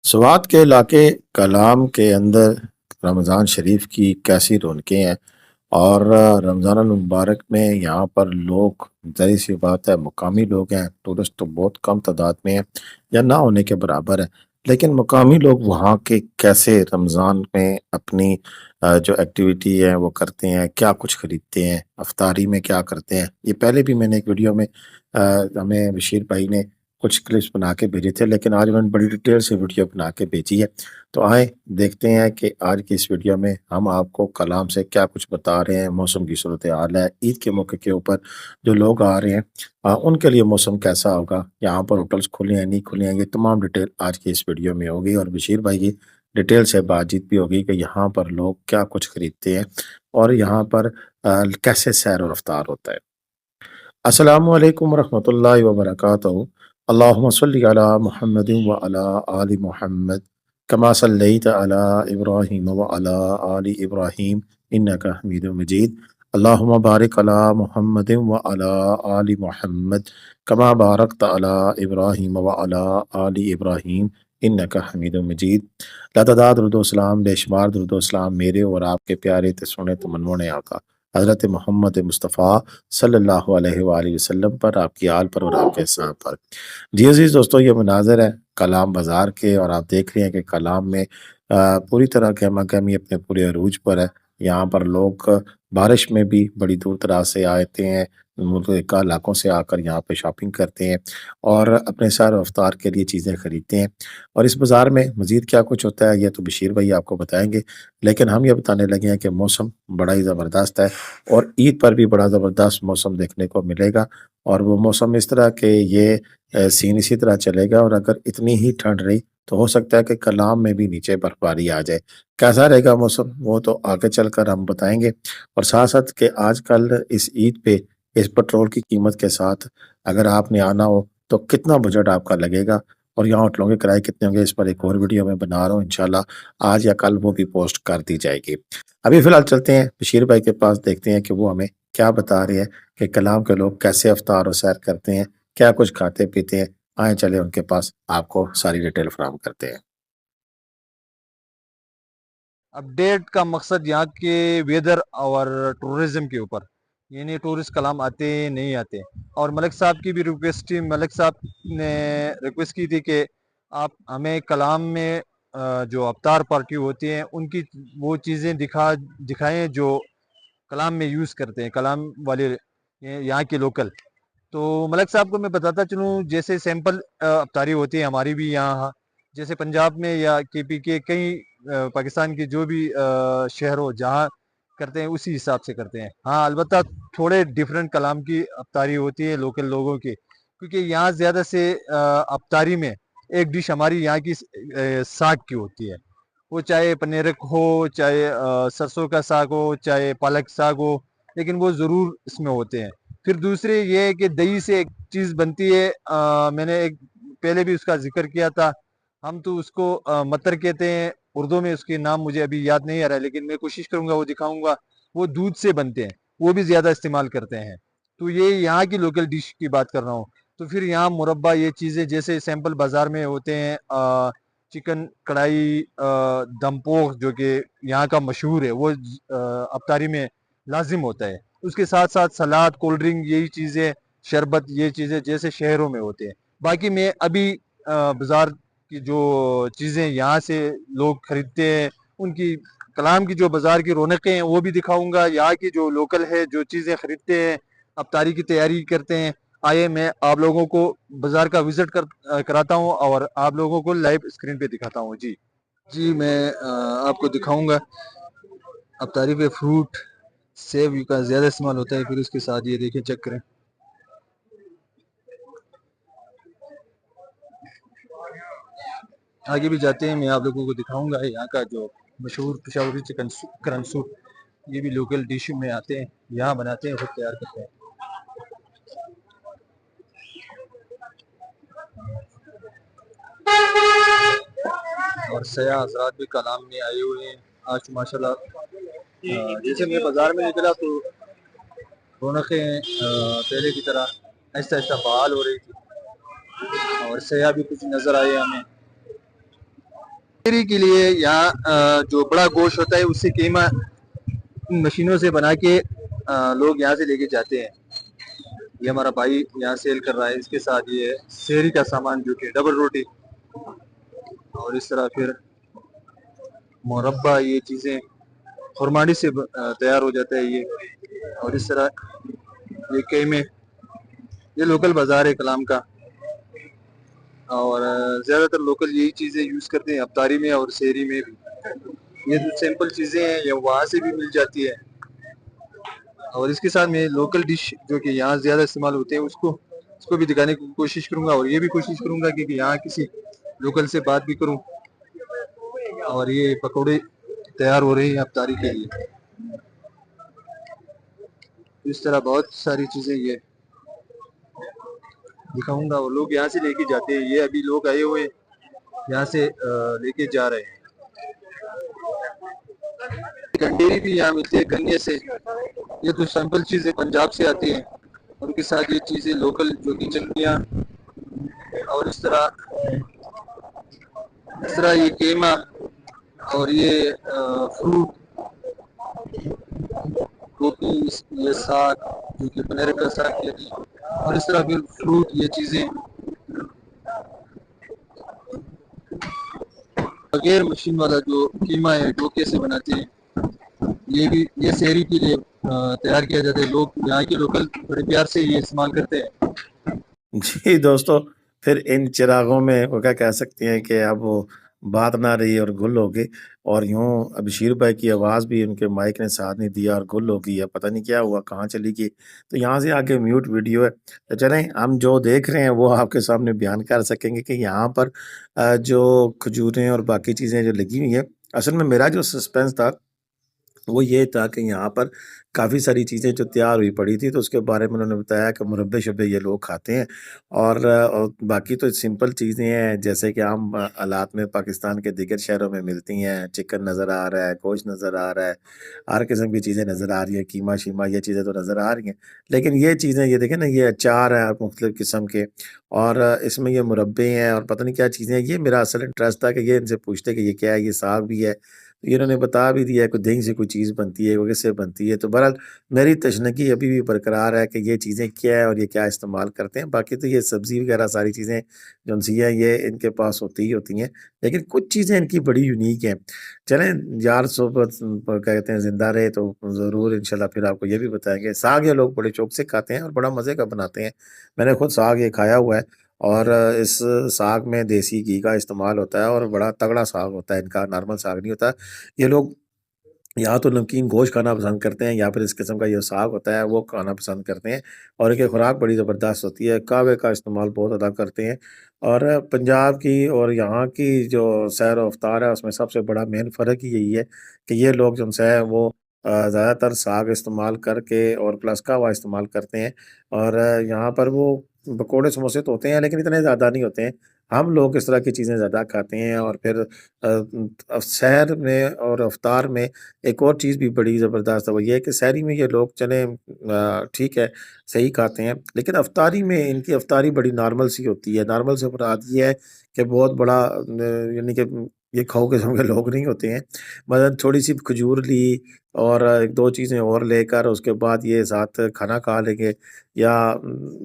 سوات کے علاقے کلام کے اندر رمضان شریف کی کیسی رونقیں ہیں اور رمضان المبارک میں یہاں پر لوگ ظاہر سی بات ہے مقامی لوگ ہیں، ٹورسٹ تو بہت کم تعداد میں ہیں یا نہ ہونے کے برابر ہے، لیکن مقامی لوگ وہاں کے کیسے رمضان میں اپنی جو ایکٹیویٹی ہے وہ کرتے ہیں، کیا کچھ خریدتے ہیں، افطاری میں کیا کرتے ہیں، یہ پہلے بھی میں نے ایک ویڈیو میں ہمیں بشیر بھائی نے کچھ کلپس بنا کے بھیجے تھے، لیکن آج میں نے بڑی ڈیٹیل سے ویڈیو بنا کے بھیجی ہے۔ تو آئیں دیکھتے ہیں کہ آج کی اس ویڈیو میں ہم آپ کو کلام سے کیا کچھ بتا رہے ہیں، موسم کی صورتحال ہے، عید کے موقع کے اوپر جو لوگ آ رہے ہیں ان کے لیے موسم کیسا ہوگا، یہاں پر ہوٹلس کھلے ہیں نہیں کھلے ہیں، یہ تمام ڈیٹیل آج کی اس ویڈیو میں ہوگی، اور بشیر بھائی کی ڈیٹیل سے بات چیت بھی ہوگی کہ یہاں پر لوگ کیا کچھ خریدتے ہیں اور یہاں پر کیسے سیر و رفتار ہوتا ہے۔ السلام علیکم ورحمۃ اللہ وبرکاتہ۔ اللہم صلی علی محمد وعلی آل محمد کما صلیت علی ابراہیم وعلی آل ابراہیم انکا حمید مجید۔ اللہم بارک علی محمد وعلی آل محمد کما بارکت علی ابراہیم وعلی آل ابراہیم انکا حمید مجید۔ لاتعداد درود و سلام، بے شمار درود و سلام میرے اور آپ کے پیارے تے سونے تے منونے آقا حضرت محمد مصطفیٰ صلی اللہ علیہ وآلہ وسلم پر، آپ کی آل پر اور آپ کے صحابہ پر۔ جی عزیز دوستو، یہ مناظر ہے کلام بازار کے، اور آپ دیکھ رہے ہیں کہ کلام میں پوری طرح گہما گہمی اپنے پورے عروج پر ہے۔ یہاں پر لوگ بارش میں بھی بڑی دور دراز سے آتے ہیں، ملک کے علاقوں سے آ کر یہاں پہ شاپنگ کرتے ہیں اور اپنے سیر و افطار کے لیے چیزیں خریدتے ہیں۔ اور اس بازار میں مزید کیا کچھ ہوتا ہے یہ تو بشیر بھائی آپ کو بتائیں گے، لیکن ہم یہ بتانے لگے ہیں کہ موسم بڑا ہی زبردست ہے اور عید پر بھی بڑا زبردست موسم دیکھنے کو ملے گا، اور وہ موسم اس طرح کہ یہ سین اسی طرح چلے گا، اور اگر اتنی ہی ٹھنڈ رہی تو ہو سکتا ہے کہ کلام میں بھی نیچے برفباری آ جائے۔ کیسا رہے گا موسم وہ تو آگے چل کر ہم بتائیں گے، اور ساتھ ساتھ کہ آج کل اس عید پہ اس پٹرول کی قیمت کے ساتھ اگر آپ نے آنا ہو تو کتنا بجٹ آپ کا لگے گا، اور یہاں ہوٹلوں کے کرائے کتنے ہوں گے، اس پر ایک اور ویڈیو میں بنا رہا ہوں، انشاءاللہ آج یا کل وہ بھی پوسٹ کر دی جائے گی۔ ابھی فی الحال چلتے ہیں بشیر بھائی کے پاس، دیکھتے ہیں کہ وہ ہمیں کیا بتا رہے ہیں کہ کلام کے لوگ کیسے افطار و سیر کرتے ہیں، کیا کچھ کھاتے پیتے ہیں۔ آئیں چلے ان کے پاس، آپ کو ساری ڈیٹیل فراہم کرتے ہیں۔ اپڈیٹ کا مقصد یہاں کے ویدر اور ٹورزم کے اوپر، یعنی ٹورسٹ کلام آتے نہیں آتے، اور ملک صاحب کی بھی ریکویسٹ تھی، ملک صاحب نے ریکویسٹ کی تھی کہ آپ ہمیں کلام میں جو افطار پارٹی ہوتی ہیں ان کی وہ چیزیں دکھائیں جو کلام میں یوز کرتے ہیں، کلام والے یہاں کے لوکل۔ تو ملک صاحب کو میں بتاتا چلوں، جیسے سیمپل افطاری ہوتی ہے ہماری بھی یہاں، جیسے پنجاب میں یا کے پی کے کئی پاکستان کے جو بھی شہر ہو جہاں کرتے ہیں اسی حساب سے کرتے ہیں۔ ہاں البتہ تھوڑے ڈیفرنٹ کلام کی افطاری ہوتی ہے لوکل لوگوں کی، کیونکہ یہاں زیادہ سے افطاری میں ایک ڈش ہماری یہاں کی ساگ کی ہوتی ہے، وہ چاہے پنیرک ہو، چاہے سرسوں کا ساگ ہو، چاہے پالک ساگ ہو، لیکن وہ ضرور اس میں ہوتے ہیں۔ پھر دوسرے یہ ہے کہ دہی سے ایک چیز بنتی ہے، میں نے ایک پہلے بھی اس کا ذکر کیا تھا، ہم تو اس کو متر کہتے ہیں، اردو میں اس کے نام مجھے ابھی یاد نہیں آ رہا ہے، لیکن میں کوشش کروں گا وہ دکھاؤں گا۔ وہ دودھ سے بنتے ہیں، وہ بھی زیادہ استعمال کرتے ہیں۔ تو یہ یہاں کی لوکل ڈش کی بات کر رہا ہوں۔ تو پھر یہاں مربع یہ چیزیں جیسے سیمپل بازار میں ہوتے ہیں، چکن کڑھائی، دم پوخ جو کہ یہاں کا مشہور ہے، وہ افطاری میں لازم ہوتا ہے۔ اس کے ساتھ ساتھ سلاد، کولڈ ڈرنک، یہی چیزیں، شربت، یہ چیزیں جیسے شہروں میں ہوتے ہیں۔ باقی میں ابھی بازار کی جو چیزیں یہاں سے لوگ خریدتے ہیں، ان کی کلام کی جو بازار کی رونقیں ہیں وہ بھی دکھاؤں گا، یہاں کی جو لوکل ہے جو چیزیں خریدتے ہیں، افطاری کی تیاری کرتے ہیں۔ آئے میں آپ لوگوں کو بازار کا وزٹ کراتا ہوں اور آپ لوگوں کو لائیو اسکرین پہ دکھاتا ہوں۔ جی میں آپ کو دکھاؤں گا افطاری پہ فروٹ، سیب کا زیادہ استعمال ہوتا ہے، پھر اس کے ساتھ یہ دیکھیں، چیک کریں۔ آگے بھی جاتے ہیں، میں آپ لوگوں کو دکھاؤں گا یہاں کا جو مشہور پشاوری چکن کرن سوپ، یہ بھی لوکل ڈش میں آتے ہیں، یہاں بناتے ہیں، خود تیار کرتے ہیں۔ اور سیاح حضرات بھی کلام میں آئے ہوئے ہیں آج ماشاءاللہ۔ جیسے میں بازار میں نکلا تو رونقیں پہلے کی طرح آہستہ آہستہ بحال ہو رہی تھی، اور سیاح بھی کچھ نظر آئے ہمیں۔ شہری کے لیے یہاں جو بڑا گوشت ہوتا ہے اس سے قیمہ مشینوں سے بنا کے لوگ یہاں سے لے کے جاتے ہیں. یہ ہمارا بھائی یہاں سیل کر رہا ہے. اس کے ساتھ یہ شہری کا سامان جو کہ ڈبل روٹی اور اس طرح پھر مربع، یہ چیزیں خرمانی سے تیار ہو جاتا ہے یہ. اور اس طرح یہ قیمے، یہ لوکل بازار ہے کلام کا، اور زیادہ تر لوکل یہی چیزیں یوز کرتے ہیں افطاری میں اور سحری میں بھی. یہ جو سمپل چیزیں ہیں یہ وہاں سے بھی مل جاتی ہے. اور اس کے ساتھ میں لوکل ڈش جو کہ یہاں زیادہ استعمال ہوتے ہیں اس کو بھی دکھانے کی کوشش کروں گا، اور یہ بھی کوشش کروں گا کہ یہاں کسی لوکل سے بات بھی کروں. اور یہ پکوڑے تیار ہو رہے ہیں افطاری کے لیے. اس طرح بہت ساری چیزیں یہ دکھاؤں گا، اور لوگ یہاں سے لے کے جاتے ہیں. یہ ابھی لوگ آئے ہوئے یہاں سے لے کے جا رہے ہیں. کنڈیری بھی یہاں ملتے ہیں گنے سے. یہ تو سمپل چیزیں پنجاب سے آتی ہیں، ان کے ساتھ یہ چیزیں لوکل جو کہ چٹنیاں، اور اس طرح یہ قیمہ، اور یہ فروٹ، روٹی، یہ ساگ جو کہ پنیر کا ساگ کہتے ہیں، اور اس طرح پھر فروٹ، یہ چیزیں بغیر مشین والا جو قیمہ ہے ڈوکے سے بناتے ہیں. یہ بھی یہ شہری کے لیے تیار کیا جاتا ہے. لوگ یہاں کے لوکل بڑے پیار سے یہ استعمال کرتے ہیں. جی دوستو، پھر ان چراغوں میں وہ کیا کہہ سکتے ہیں کہ اب وہ بات نہ رہی اور گل ہو گئی. اور یوں اب شیر بھائی کی آواز بھی ان کے مائک نے ساتھ نہیں دیا اور گل ہو گئی ہے. پتہ نہیں کیا ہوا، کہاں چلی گئی. تو یہاں سے آگے میوٹ ویڈیو ہے. تو چلیں ہم جو دیکھ رہے ہیں وہ آپ کے سامنے بیان کر سکیں گے کہ یہاں پر جو کھجوریں اور باقی چیزیں جو لگی ہوئی ہیں. اصل میں میرا جو سسپینس تھا وہ یہ تھا کہ یہاں پر کافی ساری چیزیں جو تیار ہوئی پڑی تھی، تو اس کے بارے میں انہوں نے بتایا کہ مربے شبے یہ لوگ کھاتے ہیں. اور باقی تو سمپل چیزیں ہیں جیسے کہ عام حالات میں پاکستان کے دیگر شہروں میں ملتی ہیں. چکن نظر آ رہا ہے، گوشت نظر آ رہا ہے، ہر قسم کی چیزیں نظر آ رہی ہیں، قیمہ شیمہ یہ چیزیں تو نظر آ رہی ہیں. لیکن یہ چیزیں یہ دیکھیں نا، یہ اچار ہے مختلف قسم کے، اور اس میں یہ مربے ہیں اور پتہ نہیں کیا چیزیں ہیں. یہ میرا اصل انٹرسٹ تھا کہ یہ ان سے پوچھتے کہ یہ کیا ہے. یہ ساگ بھی ہے، یہ انہوں نے بتا بھی دیا کوئی دہی سے کوئی چیز بنتی ہے، وہ کس سے بنتی ہے. تو بہرحال میری تشنگی ابھی بھی برقرار ہے کہ یہ چیزیں کیا ہے اور یہ کیا استعمال کرتے ہیں. باقی تو یہ سبزی وغیرہ ساری چیزیں جو ان سی ہیں یہ ان کے پاس ہوتی ہی ہوتی ہیں، لیکن کچھ چیزیں ان کی بڑی یونیک ہیں. چلیں یار صحبت کہتے ہیں زندہ رہے تو ضرور انشاءاللہ پھر آپ کو یہ بھی بتائیں گے. ساگ یہ لوگ بڑے شوق سے کھاتے ہیں اور بڑا مزے کا بناتے ہیں. میں نے خود ساگ یہ کھایا ہوا ہے، اور اس ساگ میں دیسی گھی کا استعمال ہوتا ہے اور بڑا تگڑا ساگ ہوتا ہے. ان کا نارمل ساگ نہیں ہوتا. یہ لوگ یا تو نمکین گوشت کھانا پسند کرتے ہیں یا پھر اس قسم کا یہ ساگ ہوتا ہے وہ کھانا پسند کرتے ہیں. اور ان کی خوراک بڑی زبردست ہوتی ہے. کعوے کا استعمال بہت زیادہ کرتے ہیں. اور پنجاب کی اور یہاں کی جو سیر و افطار ہے اس میں سب سے بڑا مین فرق ہی یہی ہے کہ یہ لوگ جو سے وہ زیادہ تر ساگ استعمال کر کے اور پلس قہوہ استعمال کرتے ہیں. اور یہاں پر وہ پکوڑے سموسے تو ہوتے ہیں لیکن اتنے زیادہ نہیں ہوتے ہیں. ہم لوگ اس طرح کی چیزیں زیادہ کھاتے ہیں. اور پھر سحر میں اور افطار میں ایک اور چیز بھی بڑی زبردست ہے، وہ یہ ہے کہ سحری میں یہ لوگ چلیں ٹھیک ہے صحیح کھاتے ہیں، لیکن افطاری میں ان کی افطاری بڑی نارمل سی ہوتی ہے. نارمل سے مراد یہ ہے کہ بہت بڑا یعنی کہ یہ کھاؤ قسم کے لوگ نہیں ہوتے ہیں. مثلا تھوڑی سی کھجور لی اور ایک دو چیزیں اور لے کر اس کے بعد یہ ساتھ کھانا کھا لیں گے، یا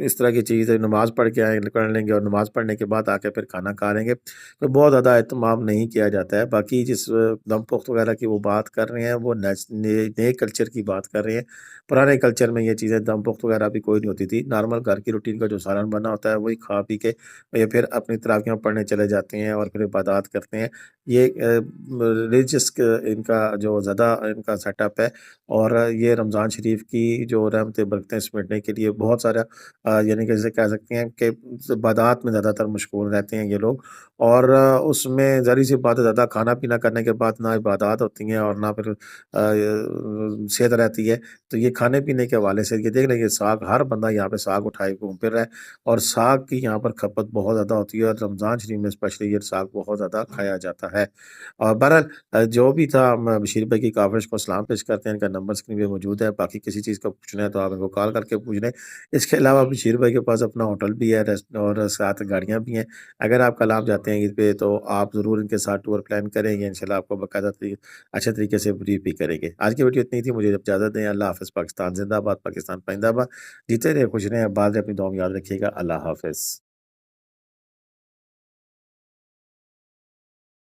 اس طرح کی چیز نماز پڑھ کے کر لیں گے اور نماز پڑھنے کے بعد آ کے پھر کھانا کھا لیں گے. تو بہت زیادہ اہتمام نہیں کیا جاتا ہے. باقی جس دم پخت وغیرہ کی وہ بات کر رہے ہیں وہ نئے کلچر کی بات کر رہے ہیں. پرانے کلچر میں یہ چیزیں دم پخت وغیرہ بھی کوئی نہیں ہوتی تھی. نارمل گھر کی روٹین کا جو سالن بنا ہوتا ہے وہی کھا پی کے یہ پھر اپنی تراویحیاں پڑھنے چلے جاتے ہیں اور پھر عبادات کرتے ہیں. یہ ریلیجس ان کا جو زیادہ ان کا سیٹ اپ ہے. اور یہ رمضان شریف کی جو رحمتیں برکتیں سمیٹنے کے لیے بہت سارا یعنی کہ جیسے کہہ سکتے ہیں کہ عبادات میں زیادہ تر مشغول رہتے ہیں یہ لوگ. اور اس میں ظاہر سی بات ہے زیادہ کھانا پینا کرنے کے بعد نہ عبادات ہوتی ہیں اور نہ پھر صحت رہتی ہے. تو یہ کھانے پینے کے حوالے سے یہ دیکھ لیں، یہ ساگ ہر بندہ یہاں پہ ساگ اٹھائے گھوم پھر رہا ہے. اور ساگ کی یہاں پر کھپت بہت زیادہ ہوتی ہے اور رمضان شریف میں اسپیشلی یہ ساگ بہت زیادہ کھایا جاتا ہے. ہے۔ اور بہرحال جو بھی تھا ہم بشیر بھائی کی کاوش کو سلام پیش کرتے ہیں، ان کا نمبر اسکرین پہ موجود ہے، باقی کسی چیز کا پوچھنا ہے تو آپ ان کو کال کر کے پوچھ لیں۔ اس کے علاوہ بشیر بھائی کے پاس اپنا ہوٹل بھی ہے اور ساتھ گاڑیاں بھی ہیں، اگر آپ کلام جاتے ہیں عید پہ تو آپ ضرور ان کے ساتھ ٹور پلان کریں گے، انشاءاللہ آپ کو باقاعدہ اچھے طریقے سے بریف بھی کریں گے۔ آج کی ویڈیو اتنی تھی، مجھے اجازت دیں۔ اللہ حافظ۔ پاکستان زندہ باد، پاکستان پائندہ باد۔ جیتے رہے، خوش رہیں، آباد رہیں، اپنی دعا میں یاد رکھیے گا۔ اللہ حافظ۔